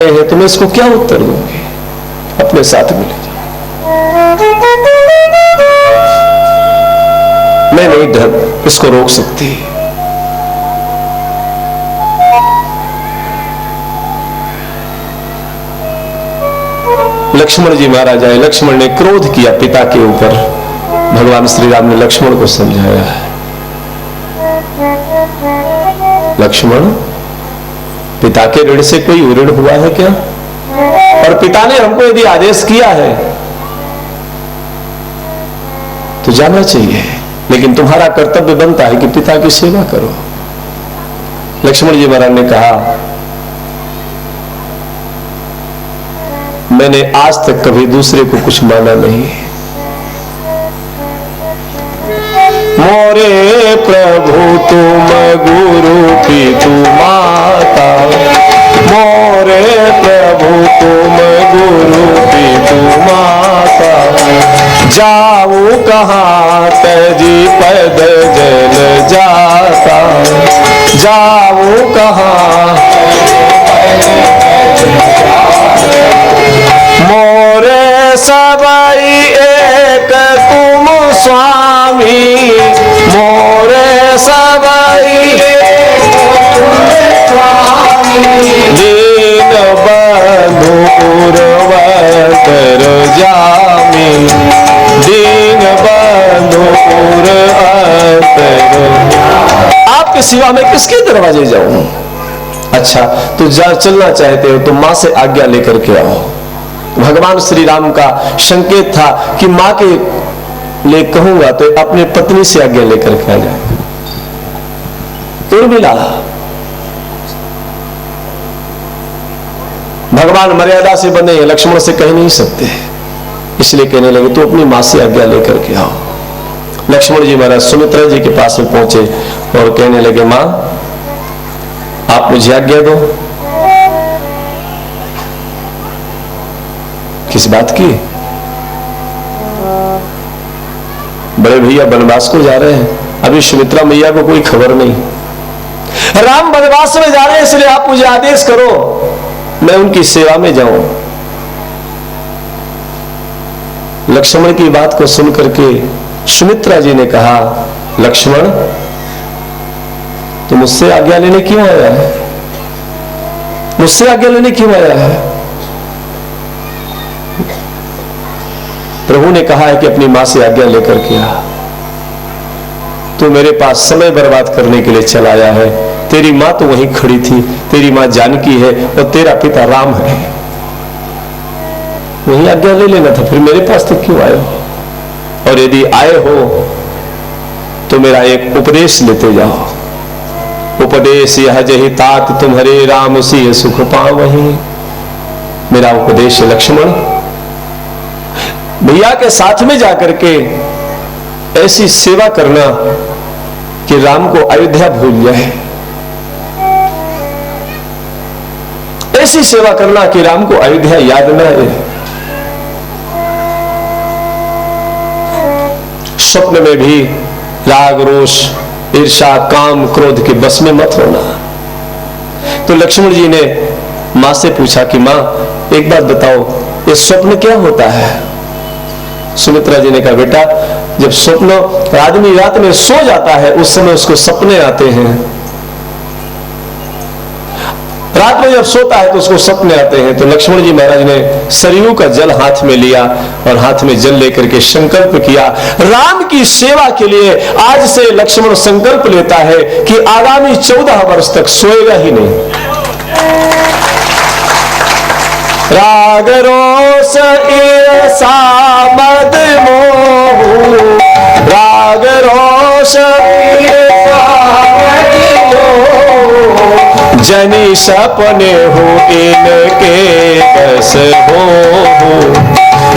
रहे हैं तो मैं इसको क्या उत्तर दूंगी? अपने साथ में ले जाओ। मैं नहीं डर इसको रोक सकती। लक्ष्मण जी महाराज आए। लक्ष्मण ने क्रोध किया पिता के ऊपर। भगवान श्री राम ने लक्ष्मण को समझाया है, लक्ष्मण पिता के ऋण से कोई ऋण हुआ है क्या? और पिता ने हमको यदि आदेश किया है तो जाना चाहिए, लेकिन तुम्हारा कर्तव्य बनता है कि पिता की सेवा करो। लक्ष्मण जी महाराज ने कहा, मैंने आज तक कभी दूसरे को कुछ माना नहीं। मोरे प्रभु तुम गुरु पितु माता, मोरे प्रभु तुम गुरु पितु माता, जाऊं कहाँ तजी पद जल जाता, जाऊं कहाँ मोरे सबई एक तुम स्वामी, मोरे सबई दीन बंधु पुरवतर जामी, दीन बंधु पुरवतर। आपके सिवा मैं किसके दरवाजे जाऊं? अच्छा, तो चलना चाहते हो तो मां से आज्ञा लेकर के आओ। भगवान श्री राम का संकेत था कि मां के लिए कहूंगा तो अपने पत्नी से आज्ञा लेकर के आ जाए। उर्मिला भगवान मर्यादा से बने हैं, लक्ष्मण से कह नहीं सकते, इसलिए कहने लगे तो अपनी मां से आज्ञा लेकर के आओ। लक्ष्मण जी महाराज सुमित्रा जी के पास में पहुंचे और कहने लगे, मां आप मुझे आज्ञा दो। किस बात की? बड़े भैया वनवास को जा रहे हैं, अभी सुमित्रा मैया को कोई खबर नहीं। राम वनवास में जा रहे हैं, इसलिए आप मुझे आदेश करो, मैं उनकी सेवा में जाऊं। लक्ष्मण की बात को सुनकर के सुमित्रा जी ने कहा, लक्ष्मण तो मुझसे आज्ञा लेने क्यों आया है? मुझसे आज्ञा लेने क्यों आया है? प्रभु ने कहा है कि अपनी मां से आज्ञा लेकर के आ। तू मेरे पास समय बर्बाद करने के लिए चला आया है। तेरी मां तो वहीं खड़ी थी, तेरी मां जानकी है और तेरा पिता राम है, वहीं आज्ञा ले लेना था, फिर मेरे पास तक क्यों आए हो? और यदि आए हो तो मेरा एक उपदेश लेते जाओ। उपदेश यह जही तात तुम्हारे राम सी सुख पावहि। मेरा उपदेश लक्ष्मण, भैया के साथ में जाकर के ऐसी सेवा करना कि राम को अयोध्या भूल जाए, ऐसी सेवा करना कि राम को अयोध्या याद न आए। स्वप्न में भी राग रोष ईर्षा काम क्रोध के बस में मत होना। तो लक्ष्मण जी ने मां से पूछा कि मां एक बात बताओ, ये स्वप्न क्या होता है? सुमित्रा जी ने कहा, बेटा जब स्वप्न आदमी रात में सो जाता है उस समय उसको सपने आते हैं। रात में जब सोता है तो उसको सपने आते हैं। तो लक्ष्मण जी महाराज ने सरयू का जल हाथ में लिया और हाथ में जल लेकर के संकल्प किया, राम की सेवा के लिए आज से लक्ष्मण संकल्प लेता है कि आगामी 14 वर्ष तक सोएगा ही नहीं। राग रोष ईर्षा मद मोह, राग रोष ईर्षा मद मोह, जनि सपने हो इनके बस हो,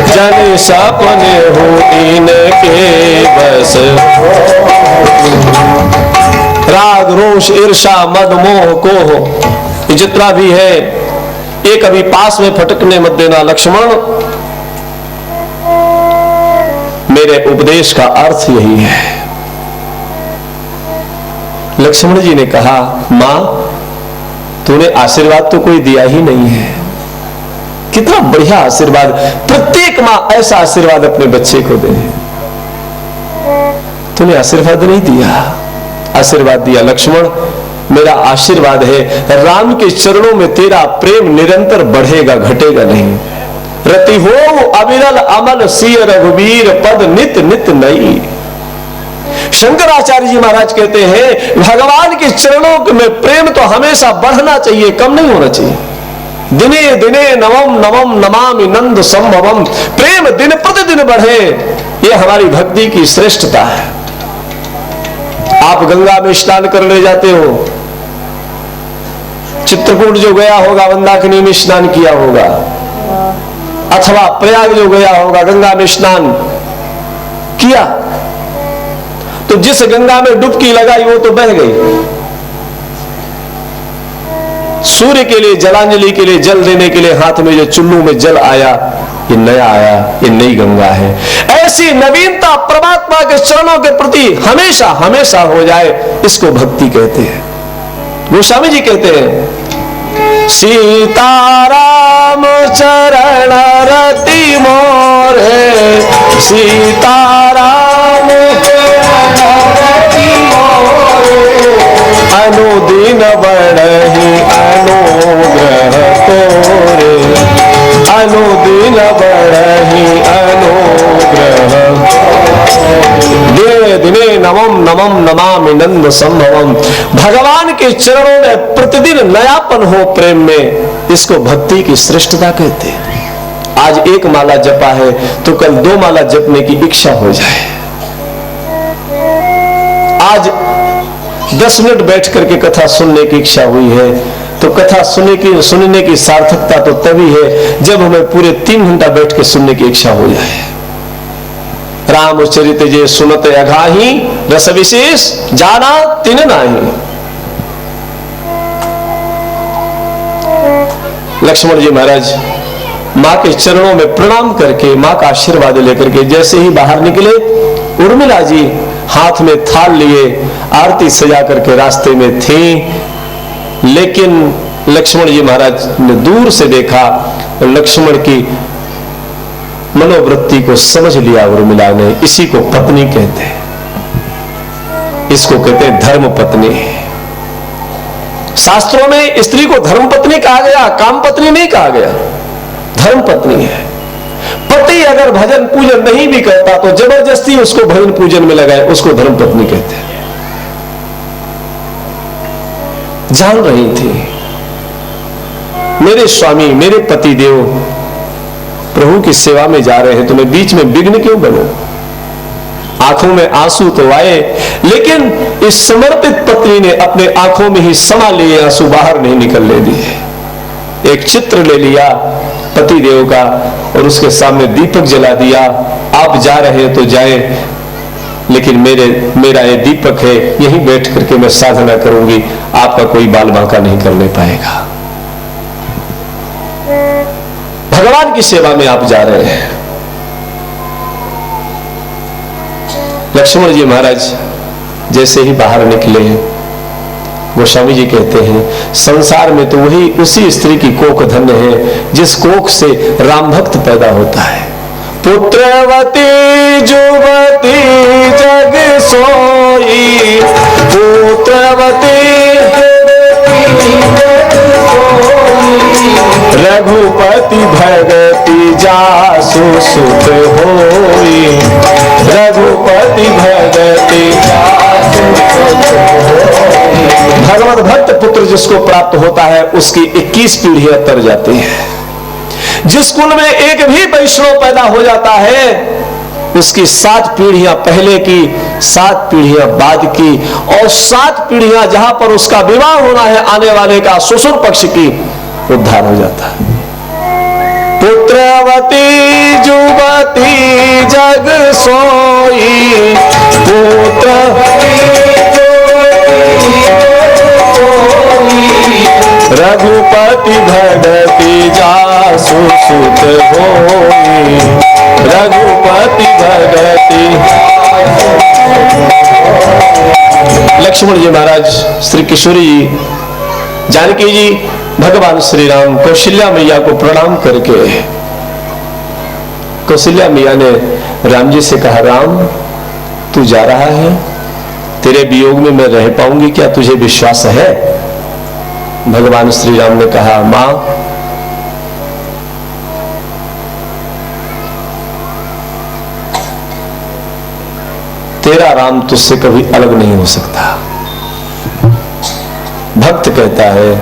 जनि सपने हो इनके बस हो। राग रोष ईर्षा मद मोह को हो जितना भी है ये कभी पास में फटकने मत देना लक्ष्मण। मेरे उपदेश का अर्थ यही है। लक्ष्मण जी ने कहा, मां तूने आशीर्वाद तो कोई दिया ही नहीं है, कितना बढ़िया आशीर्वाद। प्रत्येक मां ऐसा आशीर्वाद अपने बच्चे को दे। तूने आशीर्वाद नहीं दिया, आशीर्वाद दिया लक्ष्मण मेरा आशीर्वाद है, राम के चरणों में तेरा प्रेम निरंतर बढ़ेगा, घटेगा नहीं। रति हो अविरल अमल सिय रघुवीर पद नित नित नई। शंकराचार्य जी महाराज कहते हैं भगवान के चरणों में प्रेम तो हमेशा बढ़ना चाहिए, कम नहीं होना चाहिए। दिने दिने नवम नवम नमामि नंद संभवम, प्रेम दिन प्रतिदिन बढ़े, यह हमारी भक्ति की श्रेष्ठता है। आप गंगा में स्नान करने जाते हो, चित्रकूट जो गया होगा मंदाकिनी में स्नान किया होगा, अथवा प्रयाग जो गया होगा गंगा में स्नान किया, तो जिस गंगा में डुबकी लगाई वो तो बह गई। सूर्य के लिए जलांजलि के लिए जल देने के लिए हाथ में जो चुल्लू में जल आया, ये नया आया, ये नई गंगा है। ऐसी नवीनता परमात्मा के चरणों के प्रति हमेशा हमेशा हो जाए, इसको भक्ति कहते हैं। गोस्वामी जी कहते हैं सीताराम चरण रति मोरे, सीताराम अनुदिन बढ़हि अनुग्रह तोरे, अनुदिन बढ़हि अनुग्रह। दिने दिने नवम नवम नमामि नंद संभवम, भगवान के चरणों में प्रतिदिन नयापन हो प्रेम में, इसको भक्ति की श्रेष्ठता कहते हैं। आज एक माला जपा है तो कल 2 माला जपने की इच्छा हो जाए। आज 10 मिनट बैठ करके कथा सुनने की इच्छा हुई है तो कथा सुनने की सार्थकता तो तभी है जब हमें पूरे 3 घंटा बैठ के सुनने की इच्छा हो जाए। रामचरित जे सुनत अघाही, रस विशेष जाना तिन नाही। लक्ष्मण जी महाराज मां के चरणों में प्रणाम करके, मां का आशीर्वाद लेकर के जैसे ही बाहर निकले, उर्मिला जी हाथ में थाल लिए आरती सजा करके रास्ते में थी। लेकिन लक्ष्मण जी महाराज ने दूर से देखा, लक्ष्मण की मनोवृत्ति को समझ लिया उर्मिला ने। इसी को पत्नी कहते हैं, इसको कहते हैं धर्म पत्नी। शास्त्रों में स्त्री को धर्म पत्नी कहा गया, काम पत्नी नहीं कहा गया, धर्म पत्नी है। पति अगर भजन पूजन नहीं भी करता तो जबरदस्ती उसको भजन पूजन में लगाए, उसको धर्म पत्नी कहते हैं। जान रही थी मेरे स्वामी मेरे पति देव प्रभु की सेवा में जा रहे हैं तो मैं बीच में विघ्न क्यों बनूं। आंखों में आंसू तो आए, लेकिन इस समर्पित पत्नी ने अपने आंखों में ही समा लिए, आंसू बाहर नहीं निकलने दिए। एक चित्र ले लिया पति देव का और उसके सामने दीपक जला दिया। आप जा रहे हैं तो जाए, लेकिन मेरा ये दीपक है, यहीं बैठ करके मैं साधना करूंगी, आपका कोई बाल बांका नहीं करने पाएगा। भगवान की सेवा में आप जा रहे हैं। लक्ष्मण जी महाराज जैसे ही बाहर निकले, गोस्वामी जी कहते हैं संसार में तो वही उसी स्त्री की कोख धन्य है जिस कोख से राम भक्त पैदा होता है। पुत्रवती जुवती जग सोई, पुत्रवती रघुपति भगति जासु सुत होई, रघुपति भगति भगवत भक्त पुत्र जिसको प्राप्त होता है उसकी 21 पीढ़ियां तर जाती है। जिस कुल में एक भी वैष्णव पैदा हो जाता है उसकी 7 पीढ़ियां पहले की, 7 पीढ़ियां बाद की, और 7 पीढ़ियां जहां पर उसका विवाह होना है आने वाले का ससुर पक्ष की, उद्धार हो जाता है। पुत्रवती जुवती जग सोई, पुत्र रघुपति भगति जासु सुत होई, रघुपति भगति। लक्ष्मण जी महाराज, श्री किशोरी जी, जानकी जी भगवान श्री राम कौशल्या मैया को प्रणाम करके, कौशल्या मैया ने राम जी से कहा, राम तू जा रहा है, तेरे वियोग में मैं रह पाऊंगी क्या, तुझे विश्वास है? भगवान श्री राम ने कहा, मां तेरा राम तुझसे कभी अलग नहीं हो सकता। भक्त कहता है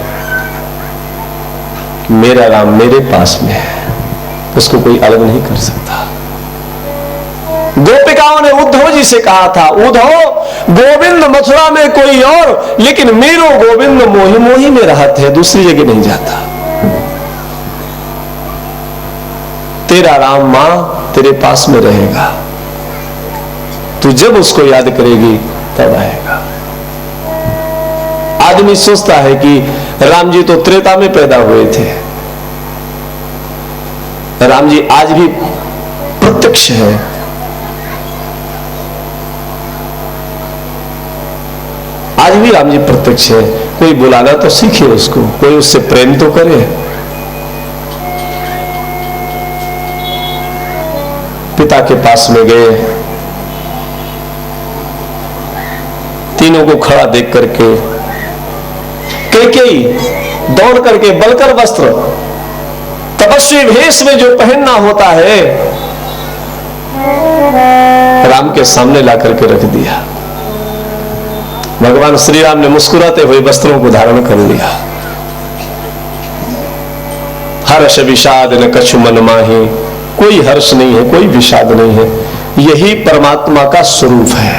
कि मेरा राम मेरे पास में है, उसको कोई अलग नहीं कर सकता। गोपिकाओं ने उद्धव जी से कहा था, उद्धव गोविंद मथुरा में कोई और, लेकिन मेरो गोविंद मोही मोही में रहत है, दूसरी जगह नहीं जाता। तेरा राम मां तेरे पास में रहेगा, तू जब उसको याद करेगी तब आएगा। आदमी सोचता है कि राम जी तो त्रेता में पैदा हुए थे, राम जी आज भी प्रत्यक्ष है। आज भी राम जी प्रत्यक्ष है, कोई बुलाना तो सीखे उसको, कोई उससे प्रेम तो करे। पिता के पास में गए, तीनों को खड़ा देख करके कैकेयी दौड़ करके बलकर वस्त्र तपस्वी भेष में जो पहनना होता है, राम के सामने ला करके रख दिया। भगवान श्री राम ने मुस्कुराते हुए वस्त्रों को धारण कर लिया। हर्ष विषाद न कछु मन माहि, कोई हर्ष नहीं है, कोई विषाद नहीं है, यही परमात्मा का स्वरूप है।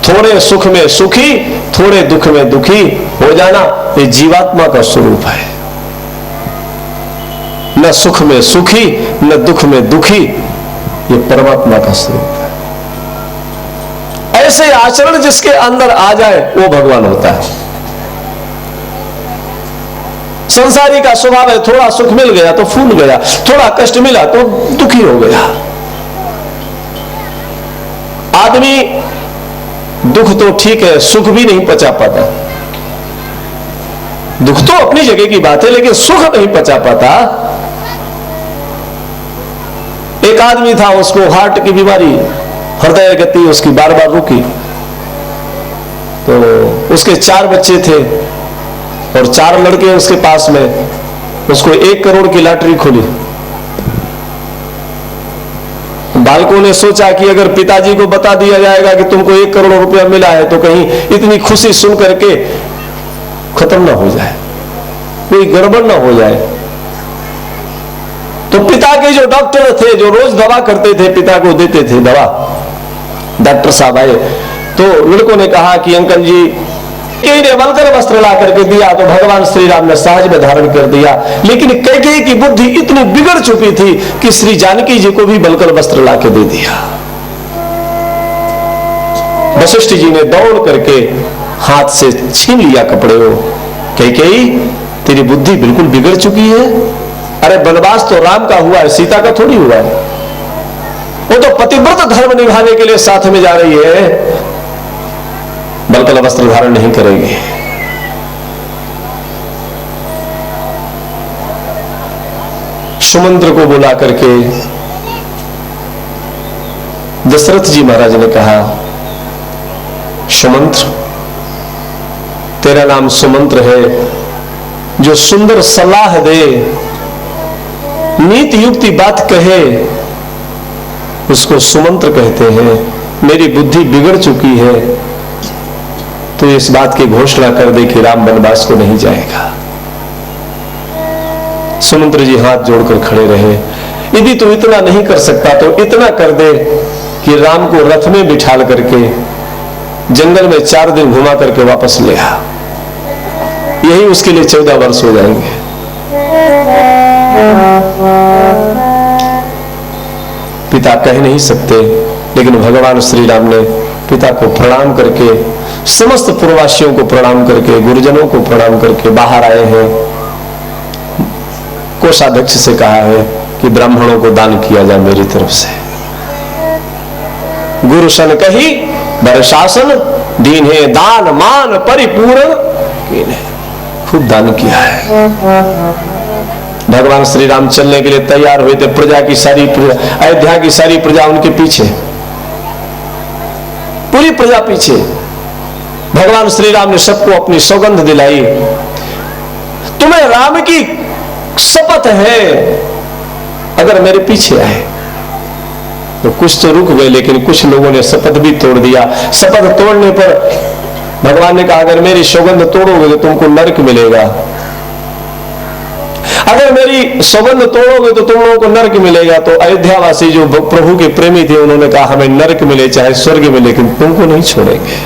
थोड़े सुख में सुखी, थोड़े दुख में दुखी हो जाना, ये जीवात्मा का स्वरूप है। न सुख में सुखी न दुख में दुखी, ये परमात्मा का स्वरूप है। ऐसे आचरण जिसके अंदर आ जाए वो भगवान होता है। संसारी का स्वभाव है, थोड़ा सुख मिल गया तो फूल गया, थोड़ा कष्ट मिला तो दुखी हो गया। आदमी दुख तो ठीक है, सुख भी नहीं पचा पाता। दुख तो अपनी जगह की बात है, लेकिन सुख नहीं पचा पाता। एक आदमी था, उसको हार्ट की बीमारी, हृदय गति उसकी बार बार रुकी, तो उसके 4 बच्चे थे और 4 लड़के उसके पास में। उसको 1 करोड़ की लॉटरी खुली। बालकों ने सोचा कि अगर पिताजी को बता दिया जाएगा कि तुमको 1 करोड़ रुपया मिला है, तो कहीं इतनी खुशी सुन करके खत्म ना हो जाए, कोई गड़बड़ ना हो जाए। तो पिता के जो डॉक्टर थे, जो रोज दवा करते थे, पिता को देते थे दवा, डॉक्टर साहब आए तो लड़कों ने कहा कि अंकल जी, कैकेयी ने बलकर वस्त्र ला करके दिया तो भगवान श्री राम ने सहज में धारण कर दिया। लेकिन कैकेयी की बुद्धि इतनी बिगड़ चुकी थी कि श्री जानकी जी को भी बलकर वस्त्र ला के दे दिया। वशिष्ठ जी ने दौड़ करके हाथ से छीन लिया कपड़े को। कैकेयी, तेरी बुद्धि बिल्कुल बिगड़ चुकी है। अरे वनवास तो राम का हुआ है, सीता का थोड़ी हुआ है। वो तो पतिव्रत धर्म निभाने के लिए साथ में जा रही है, बलकर वस्त्र धारण नहीं करेगी। सुमंत्र को बुला करके दशरथ जी महाराज ने कहा, सुमंत्र, तेरा नाम सुमंत्र है, जो सुंदर सलाह दे, नीति युक्ति बात कहे, उसको सुमंत्र कहते हैं। मेरी बुद्धि बिगड़ चुकी है, तो इस बात की घोषणा कर दे कि राम वनवास को नहीं जाएगा। सुमंत्र जी हाथ जोड़कर खड़े रहे। यदि तू इतना नहीं कर सकता तो इतना कर दे कि राम को रथ में बिठाल करके जंगल में 4 दिन घुमा करके वापस ले आ। यही उसके लिए 14 वर्ष हो जाएंगे। पिता कह नहीं सकते, लेकिन भगवान श्री राम ने पिता को प्रणाम करके, समस्त पूर्ववासियों को प्रणाम करके, गुरुजनों को प्रणाम करके बाहर आए हैं। कोषाध्यक्ष से कहा है कि ब्राह्मणों को दान किया जाए मेरी तरफ से। गुरु सन कही बर शासन, दीन्हे दान मान परिपूर्ण कीन्हे। खूब दान किया है। भगवान श्री राम चलने के लिए तैयार हुए थे, प्रजा की सारी अयोध्या की सारी प्रजा उनके पीछे, पूरी प्रजा पीछे। भगवान श्री राम ने सबको अपनी सौगंध दिलाई, तुम्हें राम की शपथ है अगर मेरे पीछे आए। तो कुछ तो रुक गए, लेकिन कुछ लोगों ने शपथ भी तोड़ दिया। शपथ तोड़ने पर भगवान ने कहा, अगर मेरी सौगंध तोड़ोगे तो तुमको नरक मिलेगा, अगर मेरी सौगंध तोड़ोगे तो तुम लोगों को नरक मिलेगा। तो अयोध्यावासी जो प्रभु के प्रेमी थे, उन्होंने कहा, हमें नरक मिले चाहे स्वर्ग मिले, लेकिन तुमको नहीं छोड़ेंगे।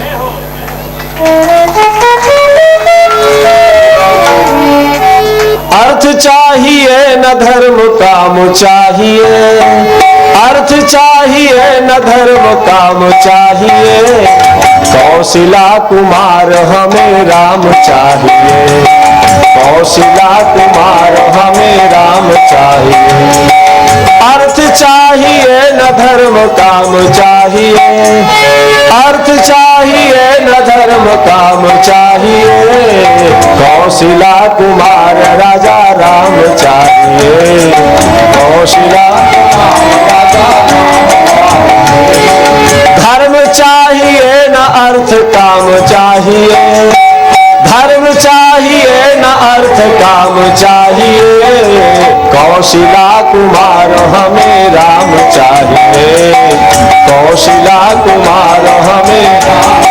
अर्थ चाहिए न धर्म काम चाहिए, अर्थ चाहिए न धर्म काम चाहिए, कौशिला कुमार हमें राम चाहिए, कौशिला कुमार हमें राम चाहिए। अर्थ चाहिए न धर्म काम चाहिए, अर्थ चाहिए न धर्म काम चाहिए, कौशिला कुमार राजा राम चाहिए, कौशिला राजा धर्म चाहिए न अर्थ काम चाहिए, धर्म चाहिए न अर्थ काम चाहिए, कौशिला कुमार हमें राम चाहिए, कौशिला कुमार हमें राम,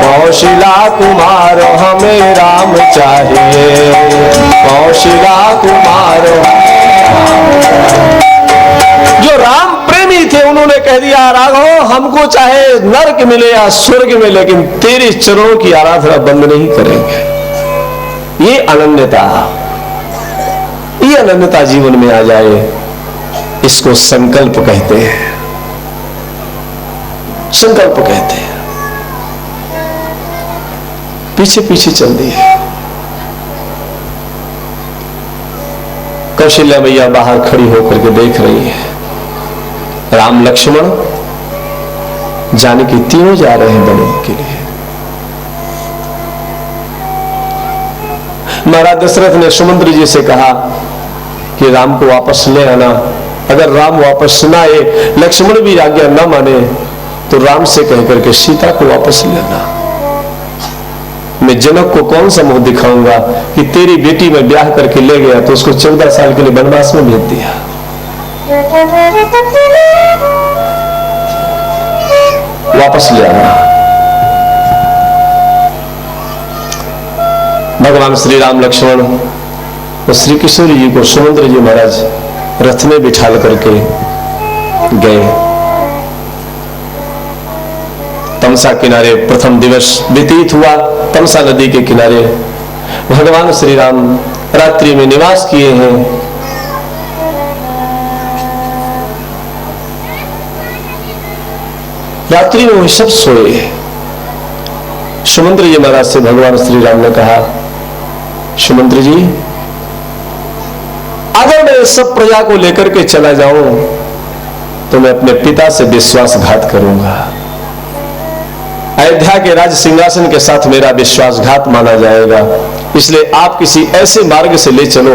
कौशिला कुमार हमें राम चाहिए, कौशिला कुमार। जो राम प्रेमी थे उन्होंने कह दिया, राघव हमको चाहे नरक मिले या स्वर्ग में, लेकिन तेरे चरणों की आराधना बंद नहीं करेंगे। ये अनन्यता, ये अनन्यता जीवन में आ जाए, इसको संकल्प कहते हैं, संकल्प कहते हैं। पीछे पीछे चल दिए। कौशल्या मैया बाहर खड़ी होकर के देख रही है, राम लक्ष्मण जानकी तीनों जा रहे हैं बनने के लिए। महाराज दशरथ ने सुमंत्र जी से कहा कि राम को वापस ले आना। अगर राम वापस ना आए, लक्ष्मण भी आज्ञा न माने, तो राम से कहकर के सीता को वापस लेना। मैं जनक को कौन सा मुंह दिखाऊंगा कि तेरी बेटी में ब्याह करके ले गया तो उसको 14 साल के लिए वनवास में भेज दिया। वापस ले आना। भगवान श्री राम लक्ष्मण और श्री किशोर जी को सुमंत्र जी महाराज रथ में बिठा करके गए। तमसा किनारे प्रथम दिवस व्यतीत हुआ। तमसा नदी के किनारे भगवान श्री राम रात्रि में निवास किए हैं। रात्रि में वही सब सोए। सुमंत्र जी महाराज से भगवान श्री राम ने कहा, सुमंत्र जी अगर मैं सब प्रजा को लेकर के चला जाऊं तो मैं अपने पिता से विश्वासघात करूंगा। अयोध्या के राज सिंहासन के साथ मेरा विश्वासघात माना जाएगा। इसलिए आप किसी ऐसे मार्ग से ले चलो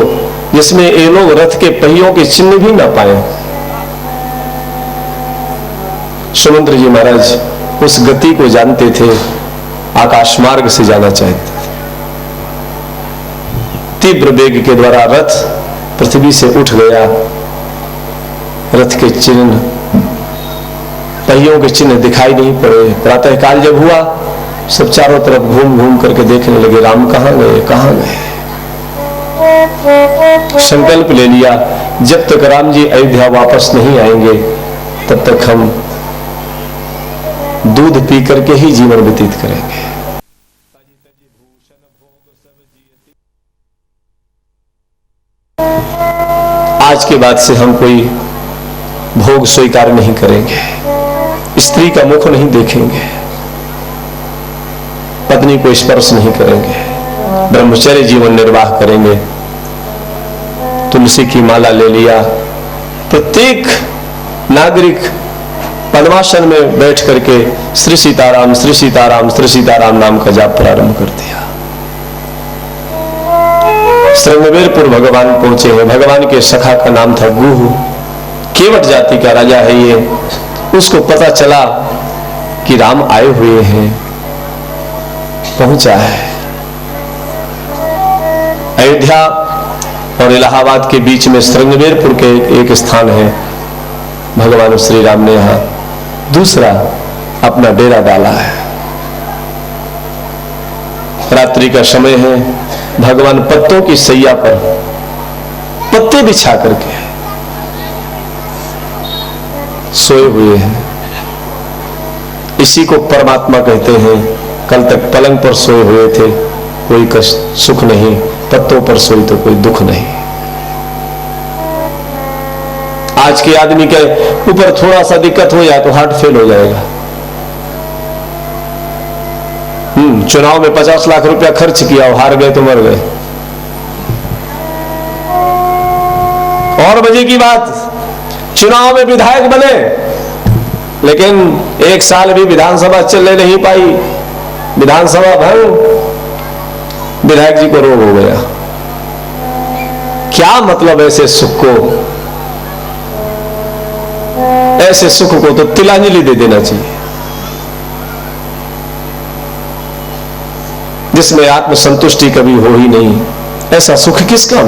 जिसमें ये लोग रथ के पहियों के चिन्ह भी ना पाए। सुमंत्र जी महाराज उस गति को जानते थे, आकाश मार्ग से जाना चाहते थे। तीव्र वेग के द्वारा रथ पृथ्वी से उठ गया। रथ के चिन्ह, पहियों के चिन्ह दिखाई नहीं पड़े। प्रातः काल जब हुआ, सब चारों तरफ घूम घूम करके देखने लगे, राम कहां गए, कहां गए। संकल्प ले लिया, जब तक राम जी अयोध्या वापस नहीं आएंगे तब तक हम दूध पी करके ही जीवन व्यतीत करेंगे। आज के बाद से हम कोई भोग स्वीकार नहीं करेंगे, स्त्री का मुख नहीं देखेंगे, पत्नी को स्पर्श नहीं करेंगे, ब्रह्मचर्य जीवन निर्वाह करेंगे। तुलसी की माला ले लिया। प्रत्येक नागरिक पद्मासन में बैठ करके श्री सीताराम श्री सीताराम श्री सीताराम नाम का जाप प्रारंभ कर दिया। श्रृंगवेरपुर भगवान पहुंचे हैं। भगवान के सखा का नाम था गुह, केवट जाति का राजा है ये। उसको पता चला कि राम आए हुए हैं, पहुंचा है। अयोध्या और इलाहाबाद के बीच में श्रृंगवेरपुर के एक स्थान है। भगवान श्री राम ने यहां दूसरा अपना डेरा डाला है। रात्रि का समय है, भगवान पत्तों की सैया पर पत्ते बिछा करके सोए हुए हैं। इसी को परमात्मा कहते हैं। कल तक पलंग पर सोए हुए थे, कोई कष्ट सुख नहीं, पत्तों पर सोई तो कोई दुख नहीं। आज के आदमी के ऊपर थोड़ा सा दिक्कत हो जाए तो हार्ट फेल हो जाएगा। चुनाव में 50 लाख रुपया खर्च किया और हार गए तो मर गए। और मजे की बात, चुनाव में विधायक बने लेकिन 1 साल भी विधानसभा चलने नहीं पाई, विधानसभा भंग, विधायक जी को रोग हो गया। क्या मतलब ऐसे सुख को, ऐसे सुख को तो तिलांजलि दे देना चाहिए, जिसमें आत्मसंतुष्टि कभी हो ही नहीं। ऐसा सुख किस काम?